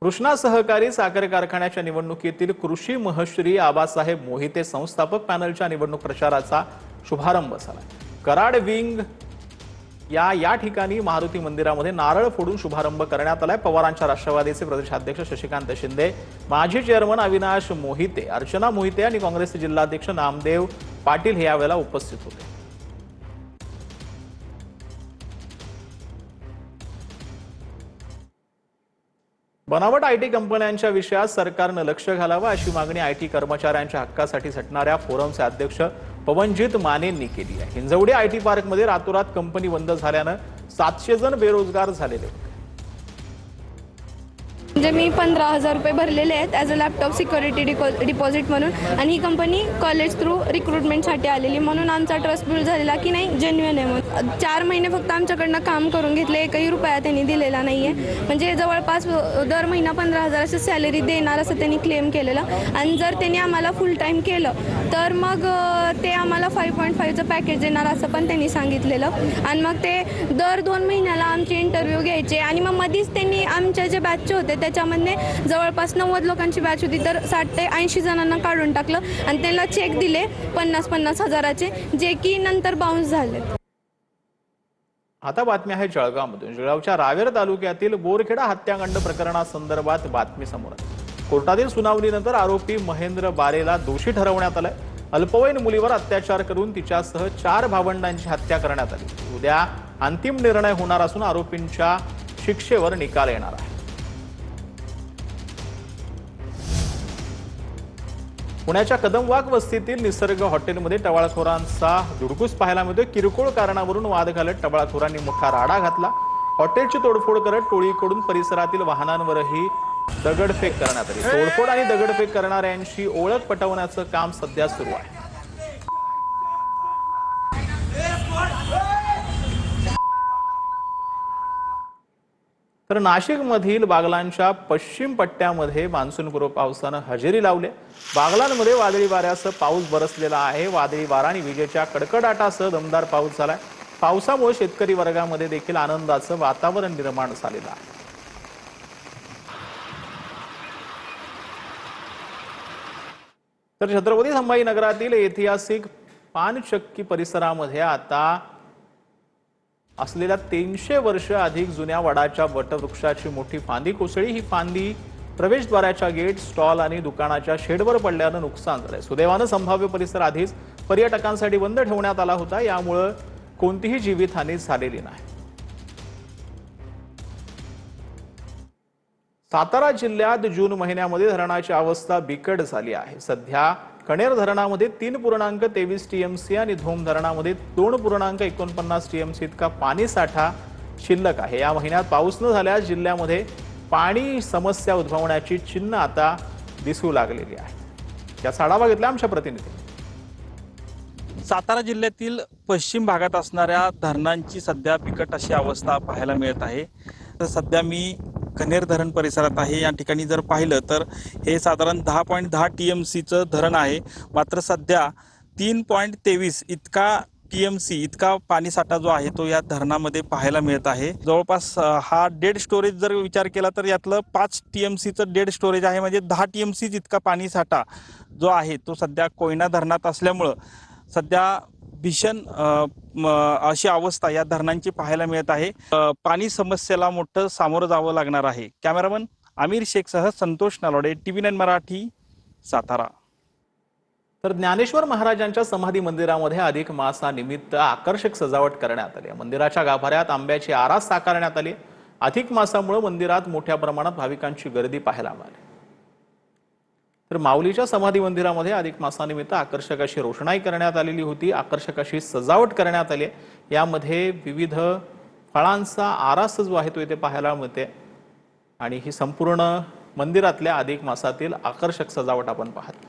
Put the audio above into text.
कृष्णा सहकारी साखर कारखान्याच्या निवडणुकीतील कृषी महश्री आबासाहेब मोहिते संस्थापक पॅनलच्या निवडणूक प्रचाराचा शुभारंभ झाला। कराड विंग या ठिकाणी मारुती मंदिरामध्ये नारळ फोडून शुभारंभ करण्यात आलाय। पवारांच्या राष्ट्रवादीचे प्रदेशाध्यक्ष शशिकांत शिंदे, माजी चेअरमन अविनाश मोहिते, अर्चना मोहिते आणि काँग्रेसचे जिल्हाध्यक्ष नामदेव पाटील हे यावेळेला उपस्थित होते। बनावट आयटी कंपन्यांच्या विषयात सरकारने लक्ष घालावं अशी मागणी आयटी कर्मचाऱ्यांच्या हक्कासाठी झटणाऱ्या फोरमचे अध्यक्ष पवनजीत मानेंनी केली आहे। हिंजवडी आयटी पार्कमध्ये रातोरात कंपनी बंद झाल्याने 700 जण बेरोजगार झालेले होते। म्हणजे मी 15,000 रुपये भरलेले आहेत as a laptop security deposit म्हणून, आणि ही कंपनी कॉलेज थ्रू रिक्रुटमेंटसाठी आलेली म्हणून आमचा ट्रस्ट बिल्ड झालेला की नाही जेन्युइन आहे म्हणून। 4 महिने फक्त आमच्याकडनं काम करून घेतले, एकही रुपया त्यांनी दिलेला नाही आहे। म्हणजे जवळपास दर महिना 15,000 असं सॅलरी देणार असं त्यांनी क्लेम केलेलं, आणि जर त्यांनी आम्हाला फुल टाईम केलं तर मग ते आम्हाला 5.5चं पॅकेज देणार असं पण त्यांनी सांगितलेलं। आणि मग ते दर 2 महिन्याला आमचे इंटरव्ह्यू घ्यायचे, आणि मग मध्येच त्यांनी आमच्या जे बॅचचे होते त्याच्यामध्ये जवळपास 90 लोकांची बॅच होती, तर 60 ते 80 जणांना काढून टाकलं आणि त्यांना चेक दिले 50-50 हजाराचे, जे की नंतर बाउन्स झाले। आता बातमी आहे जळगावमधून। जळगावच्या रावेर तालुक्यातील बोरखेडा हत्याकांड प्रकरणासंदर्भात बातमी समोर आली। कोर्टातील सुनावणीनंतर आरोपी महेंद्र बारेला दोषी ठरवण्यात आले। अल्पवयीन मुलीवर अत्याचार करून तिच्यासह 4 भावंडांची हत्या करण्यात आली। उद्या अंतिम निर्णय होणार असून आरोपींच्या शिक्षेवर निकाल येणार आहे। पुण्याच्या कदमवाग वस्तीतील निसर्ग हॉटेलमध्ये टवाळखोरांचा धुडकूस पाहायला मिळतोय। किरकोळ कारणावरून वाद घालत टवाळखोरांनी मोठा राडा घातला। हॉटेलची तोडफोड करत टोळीकडून परिसरातील वाहनांवरही दगडफेक करण्यात आली। तोडफोड आणि दगडफेक करणाऱ्यांची ओळख पटवण्याचं काम सध्या सुरू आहे। तर नाशिकमधील बागलांच्या पश्चिम पट्ट्यामध्ये मान्सूनपूर्व पावसानं हजेरी लावली। बागलांमध्ये वादळी वाऱ्यासह पाऊस बरसलेला आहे। वादळी वारा आणि विजेच्या कडकडाटासह दमदार पाऊस झालाय। पावसामुळे शेतकरी वर्गामध्ये देखील आनंदाचं वातावरण निर्माण झालेलं आहे। तर छत्रपती संभाजीनगरातील ऐतिहासिक पानचक्की परिसरामध्ये आता असलेल्या 300 वर्ष अधिक जुन्या वडाच्या वटवृक्षाची मोठी फांदी कोसळली। ही फांदी प्रवेशद्वाराच्या गेट, स्टॉल आणि दुकानाच्या शेडवर पडल्यानं नुकसान झालंय। सुदैवानं संभाव्य परिसर आधीच पर्यटकांसाठी बंद ठेवण्यात आला होता, यामुळे कोणतीही जीवितहानी झालेली नाही। सातारा जिल्ह्यात जून महिन्यामध्ये धरणाची अवस्था बिकट झाली आहे। सध्या कणेर धरणामध्ये 3.23 टीएमसी आणि धोम धरणामध्ये 2.49 टीएमसी इतका पाणी साठा शिल्लक आहे। या महिन्यात पाऊस न झाल्यास जिल्ह्यामध्ये पाणी समस्या उद्भवण्याची चिन्ह आता दिसू लागलेली आहे। याचा आढावा घेतला आमच्या प्रतिनिधी। सातारा जिल्ह्यातील पश्चिम भागात असणाऱ्या धरणांची सध्या बिकट अशी अवस्था पाहायला मिळत आहे। तर सध्या मी कणेर धरण परिसरात आहे। या ठिकाणी जर पाहिलं तर हे साधारण 10.10 टीएमसीचं धरण आहे, मात्र सध्या 3.23 इतका टीएमसी इतका पाणीसाठा जो आहे तो या धरणामध्ये पाहायला मिळत आहे। जवळपास हा डेड स्टोरेज जर विचार केला तर यातलं 5 टीएमसीचं डेड स्टोरेज आहे, म्हणजे 10 टीएमसी इतका पाणीसाठा जो आहे तो सध्या कोयना धरणात असल्यामुळं सध्या भीषण अशी अवस्था या धरणांची पाहायला मिळत आहे। पाणी समस्येला मोठं सामोरं जावं लागणार आहे। कॅमेरामन आमिर शेखसह संतोष नलवडे, TV9 मराठी, सातारा। तर ज्ञानेश्वर महाराजांच्या समाधी मंदिरामध्ये अधिक मासानिमित्त आकर्षक सजावट करण्यात आली। मंदिराच्या गाभाऱ्यात आंब्याची आरास साकारण्यात आली। अधिक मासामुळे मंदिरात मोठ्या प्रमाणात भाविकांची गर्दी पाहायला मिळाली। तर माऊलीच्या समाधी मंदिरामध्ये अधिक मासानिमित्त आकर्षक अशी रोषणाई करण्यात आलेली होती। आकर्षक अशी सजावट करण्यात आली। यामध्ये विविध फळांचा आरास जो आहे तो इथे पाहायला मिळते, आणि ही संपूर्ण मंदिरातल्या अधिक मासातील आकर्षक सजावट आपण पाहतो।